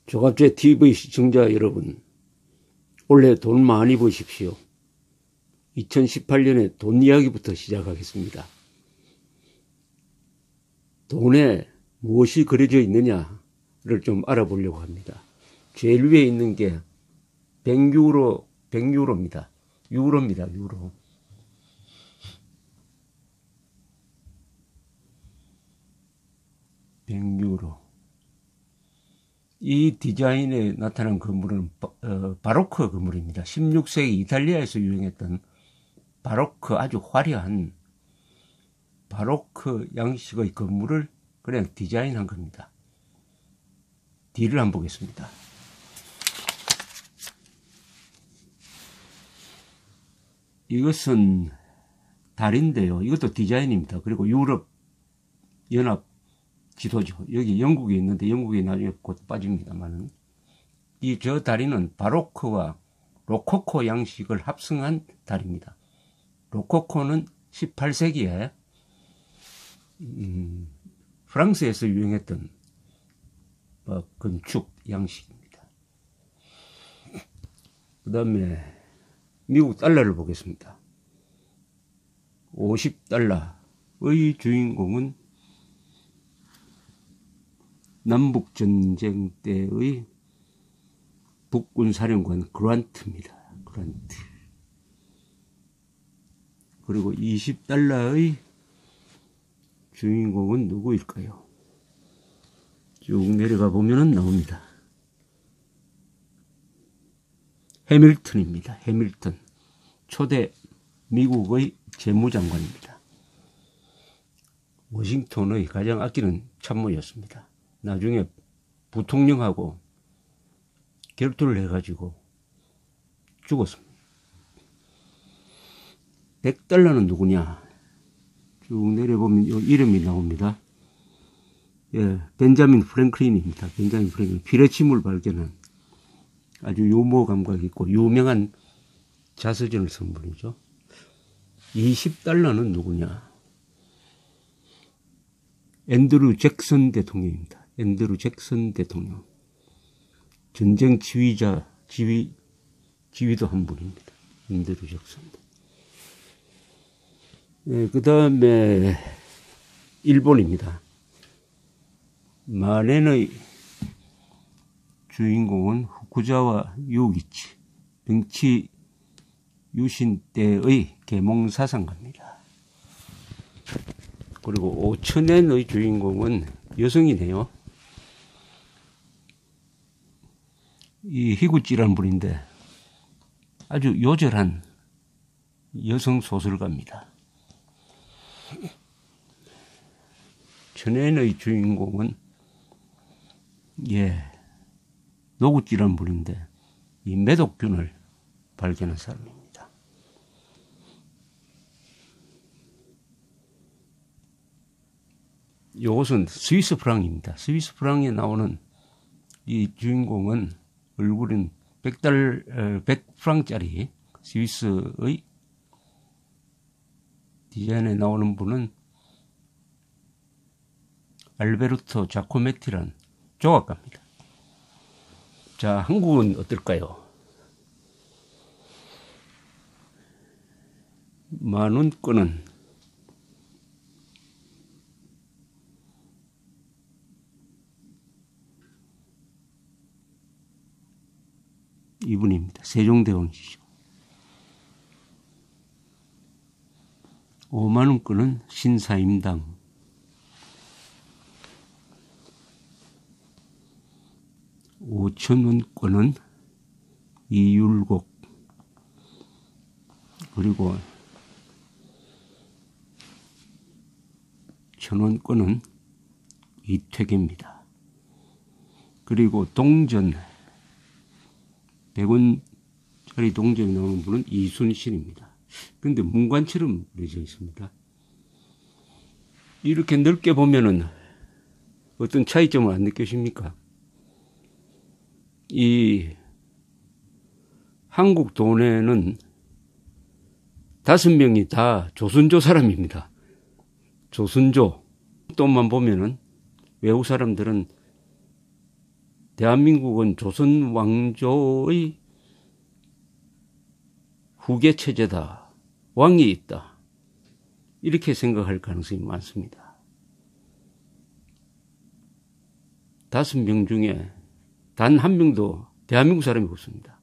조갑제 TV 시청자 여러분, 올해 돈 많이 버십시오. 2018년에 돈 이야기부터 시작하겠습니다. 돈에 무엇이 그려져 있느냐를 좀 알아보려고 합니다. 제일 위에 있는 게 100유로입니다. 유로입니다. 유로. 이 디자인에 나타난 건물은 바로크 건물입니다. 16세기 이탈리아에서 유행했던 바로크, 아주 화려한 바로크 양식의 건물을 그냥 디자인한 겁니다. 뒤를 한번 보겠습니다. 이것은 달인데요. 이것도 디자인입니다. 그리고 유럽 연합 지도죠. 여기 영국에 있는데 영국에 나중에 곧 빠집니다만은 저 다리는 바로크와 로코코 양식을 합성한 다리입니다. 로코코는 18세기에 프랑스에서 유행했던 건축 양식입니다. 그 다음에 미국 달러를 보겠습니다. 50달러의 주인공은 남북전쟁 때의 북군사령관 그란트입니다. 그란트. 그리고 20달러의 주인공은 누구일까요? 쭉 내려가 보면 나옵니다. 해밀턴입니다. 해밀턴. 초대 미국의 재무장관입니다. 워싱턴의 가장 아끼는 참모였습니다. 나중에 부통령하고 결투를 해가지고 죽었습니다. 100달러는 누구냐? 쭉 내려보면 이름이 나옵니다. 예, 벤자민 프랭클린입니다. 벤자민 프랭클린. 피레침을 발견한 아주 유머 감각이 있고 유명한 자서전을 쓴 분이죠. 20달러는 누구냐? 앤드루 잭슨 대통령입니다. 앤드루 잭슨 대통령. 전쟁 지휘도 한 분입니다. 앤드루 잭슨. 네, 그 다음에 일본입니다. 만엔의 주인공은 후쿠자와 요기치, 병치 유신 때의 계몽사상가입니다. 그리고 5000엔의 주인공은 여성이네요. 이 히구찌라는 분인데 아주 요절한 여성 소설가입니다. 1000엔의 주인공은 노구찌라는 분인데 이 매독균을 발견한 사람입니다. 이것은 스위스 프랑입니다. 스위스 프랑에 나오는 이 주인공은 얼굴은 100프랑짜리 스위스의 디자인에 나오는 분은 알베르토 자코메티란 조각가입니다. 자, 한국은 어떨까요? 만원권은 이분입니다. 세종대왕이시죠. 5만원권은 신사임당. 5천원권은 이율곡. 그리고 1000원권은 이퇴계입니다. 그리고 동전 100원짜리 동전이 나오는 분은 이순신입니다. 그런데 문관처럼 그려져 있습니다. 이렇게 넓게 보면은 어떤 차이점을 안 느끼십니까? 이 한국 돈에는 5명이 다 조선조 사람입니다. 조선조 돈만 보면은 외국 사람들은 대한민국은 조선 왕조의 후계 체제다. 왕이 있다. 이렇게 생각할 가능성이 많습니다. 5명 중에 단 1명도 대한민국 사람이 없습니다.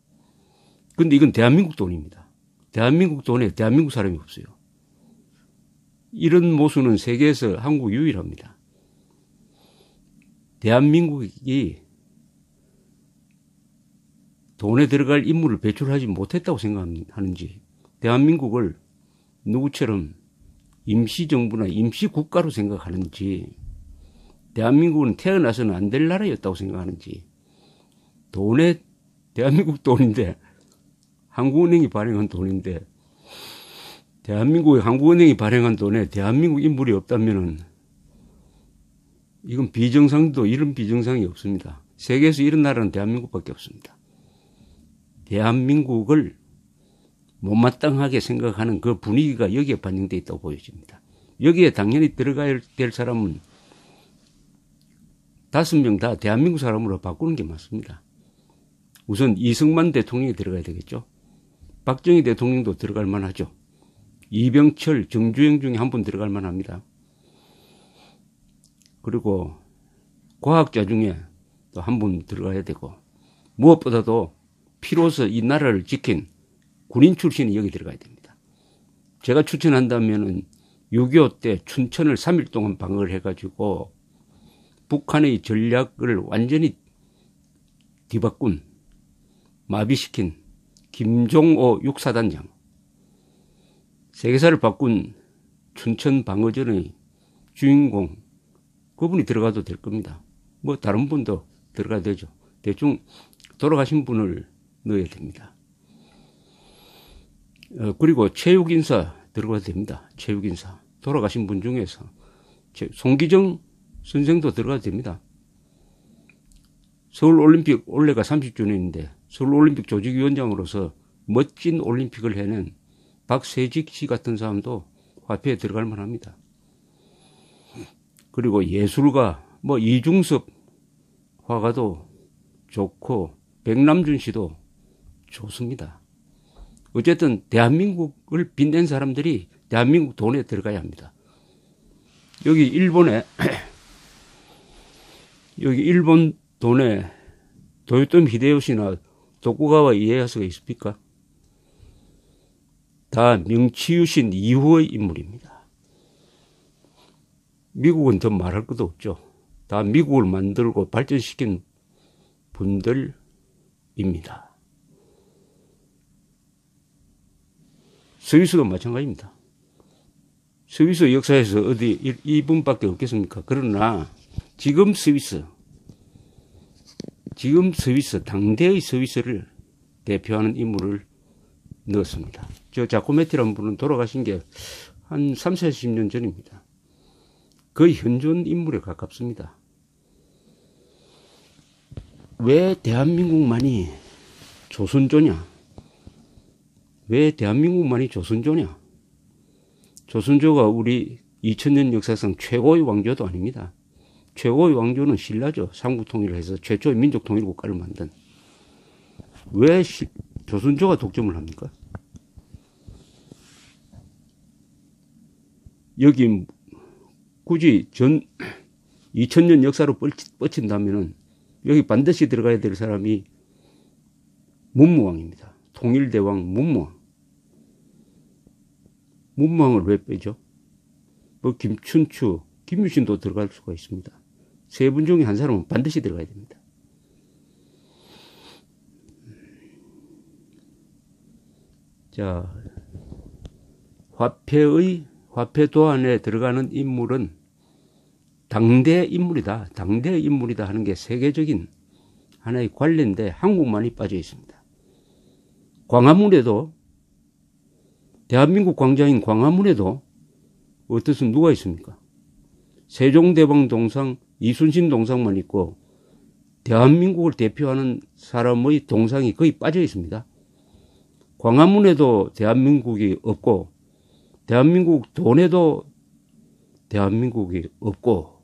근데 이건 대한민국 돈입니다. 대한민국 돈에 대한민국 사람이 없어요. 이런 모순은 세계에서 한국 유일합니다. 대한민국이 돈에 들어갈 인물을 배출하지 못했다고 생각하는지, 대한민국을 누구처럼 임시정부나 임시국가로 생각하는지, 대한민국은 태어나서는 안 될 나라였다고 생각하는지, 돈에 대한민국 돈인데, 한국은행이 발행한 돈인데, 대한민국의 한국은행이 발행한 돈에 대한민국 인물이 없다면은 이건 비정상도 이런 비정상이 없습니다. 세계에서 이런 나라는 대한민국밖에 없습니다. 대한민국을 못마땅하게 생각하는 그 분위기가 여기에 반영되어 있다고 보여집니다. 여기에 당연히 들어가야 될 사람은 5명 다 대한민국 사람으로 바꾸는 게 맞습니다. 우선 이승만 대통령이 들어가야 되겠죠. 박정희 대통령도 들어갈 만하죠. 이병철, 정주영 중에 한 분 들어갈 만합니다. 그리고 과학자 중에 또 한 분 들어가야 되고, 무엇보다도 피로서 이 나라를 지킨 군인 출신이 여기 들어가야 됩니다. 제가 추천한다면은 6.25 때 춘천을 3일 동안 방어를 해가지고 북한의 전략을 완전히 뒤바꾼, 마비시킨 김종호 육사단장, 세계사를 바꾼 춘천 방어전의 주인공, 그분이 들어가도 될 겁니다. 뭐 다른 분도 들어가야 되죠. 대충 돌아가신 분을 넣어야 됩니다. 그리고 체육인사 들어가도 됩니다. 체육인사. 돌아가신 분 중에서 송기정 선생도 들어가도 됩니다. 서울올림픽 올해가 30주년인데 서울올림픽 조직위원장으로서 멋진 올림픽을 해낸 박세직 씨 같은 사람도 화폐에 들어갈 만합니다. 그리고 예술가, 뭐 이중섭 화가도 좋고 백남준 씨도 좋습니다. 어쨌든 대한민국을 빛낸 사람들이 대한민국 돈에 들어가야 합니다. 여기 일본 돈에 도요토미 히데요시나 도쿠가와 이에야스가 있습니까? 다 명치유신 이후의 인물입니다. 미국은 더 말할 것도 없죠. 다 미국을 만들고 발전시킨 분들입니다. 스위스도 마찬가지입니다. 스위스 역사에서 어디 이분밖에 없겠습니까? 그러나 지금 스위스, 당대의 스위스를 대표하는 인물을 넣었습니다. 저 자코메티라는 분은 돌아가신 게 한 30-40년 전입니다. 거의 현존 인물에 가깝습니다. 왜 대한민국만이 조선조냐? 왜 대한민국만이 조선조냐? 조선조가 우리 2000년 역사상 최고의 왕조도 아닙니다. 최고의 왕조는 신라죠. 삼국통일을 해서 최초의 민족통일국가를 만든. 왜 조선조가 독점을 합니까? 여기 굳이 2000년 역사로 뻗친다면은 여기 반드시 들어가야 될 사람이 문무왕입니다. 통일대왕 문무왕. 문무왕을 왜 빼죠? 뭐 김춘추, 김유신도 들어갈 수가 있습니다. 세 분 중에 한 사람은 반드시 들어가야 됩니다. 자, 화폐 도안에 들어가는 인물은 당대 인물이다 하는 게 세계적인 하나의 관례인데 한국만이 빠져 있습니다. 광화문에도, 대한민국 광장인 광화문에도 어떻습니까? 누가 있습니까? 세종대왕 동상, 이순신 동상만 있고 대한민국을 대표하는 사람의 동상이 거의 빠져 있습니다. 광화문에도 대한민국이 없고 대한민국 돈에도 대한민국이 없고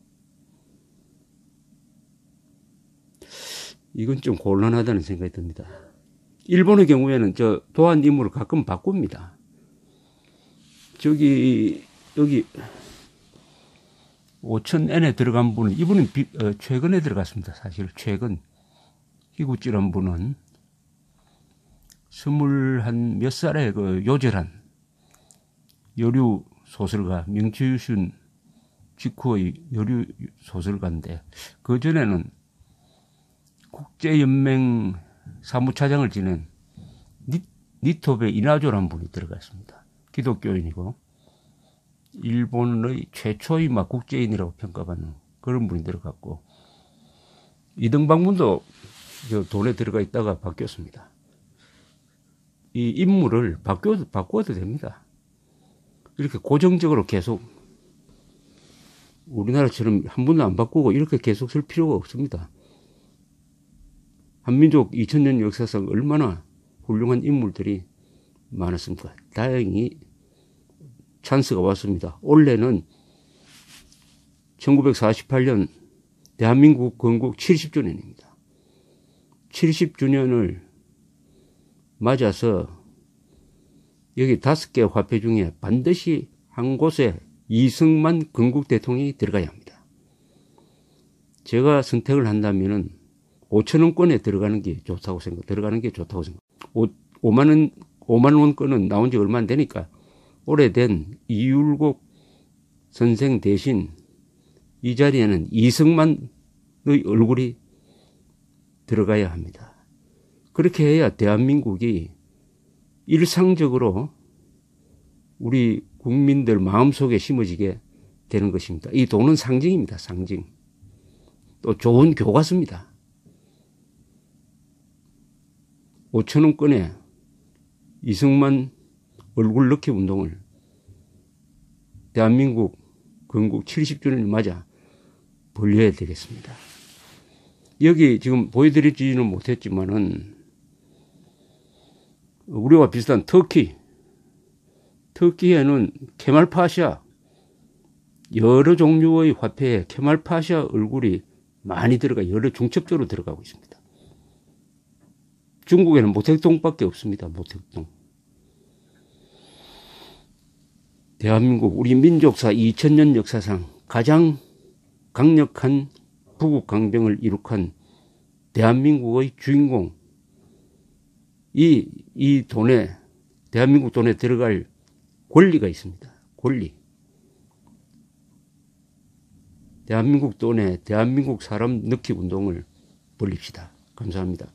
이건 좀 곤란하다는 생각이 듭니다. 일본의 경우에는 저 도안 인물을 가끔 바꿉니다. 여기 5,000엔에 들어간 분은, 이분은 최근에 들어갔습니다. 사실 최근. 희구찔한 분은 21몇 살의 그 요절한 여류 소설가, 명치유신 직후의 여류 소설가인데, 그 전에는 국제연맹 사무차장을 지낸 니토베 이나조라는 분이 들어갔습니다. 기독교인이고 일본의 최초의 막 국제인이라고 평가받는 그런 분이 들어갔고, 이등방문도 저 돈에 들어가 있다가 바뀌었습니다. 이 인물을 바꿔도 됩니다. 이렇게 고정적으로 계속 우리나라처럼 한 번도 안 바꾸고 이렇게 계속 쓸 필요가 없습니다. 한민족 2000년 역사상 얼마나 훌륭한 인물들이 많았습니까? 다행히 찬스가 왔습니다. 올해는 1948년 대한민국 건국 70주년입니다. 70주년을 맞아서 여기 5개 화폐 중에 반드시 한 곳에 이승만 건국 대통령이 들어가야 합니다. 제가 선택을 한다면은 5,000원권에 들어가는 게 좋다고 생각. 5만 원권은 나온 지 얼마 안 되니까 오래된 이율곡 선생 대신 이 자리에는 이승만의 얼굴이 들어가야 합니다. 그렇게 해야 대한민국이 일상적으로 우리 국민들 마음속에 심어지게 되는 것입니다. 이 돈은 상징입니다. 상징. 또 좋은 교과서입니다. 5,000원권에 이승만 얼굴 넣기 운동을 대한민국 건국 70주년을 맞아 벌려야 되겠습니다. 여기 지금 보여드리지는 못했지만은 우리와 비슷한 터키에는 케말파샤, 여러 종류의 화폐에 케말파샤 얼굴이 많이 들어가 여러 중첩적으로 들어가고 있습니다. 중국에는 모택동밖에 없습니다. 모택동. 대한민국 우리 민족사 2000년 역사상 가장 강력한 부국 강병을 이룩한 대한민국의 주인공, 이 돈에, 대한민국 돈에 들어갈 권리가 있습니다. 권리. 대한민국 돈에 대한민국 사람 넣기 운동을 벌립시다. 감사합니다.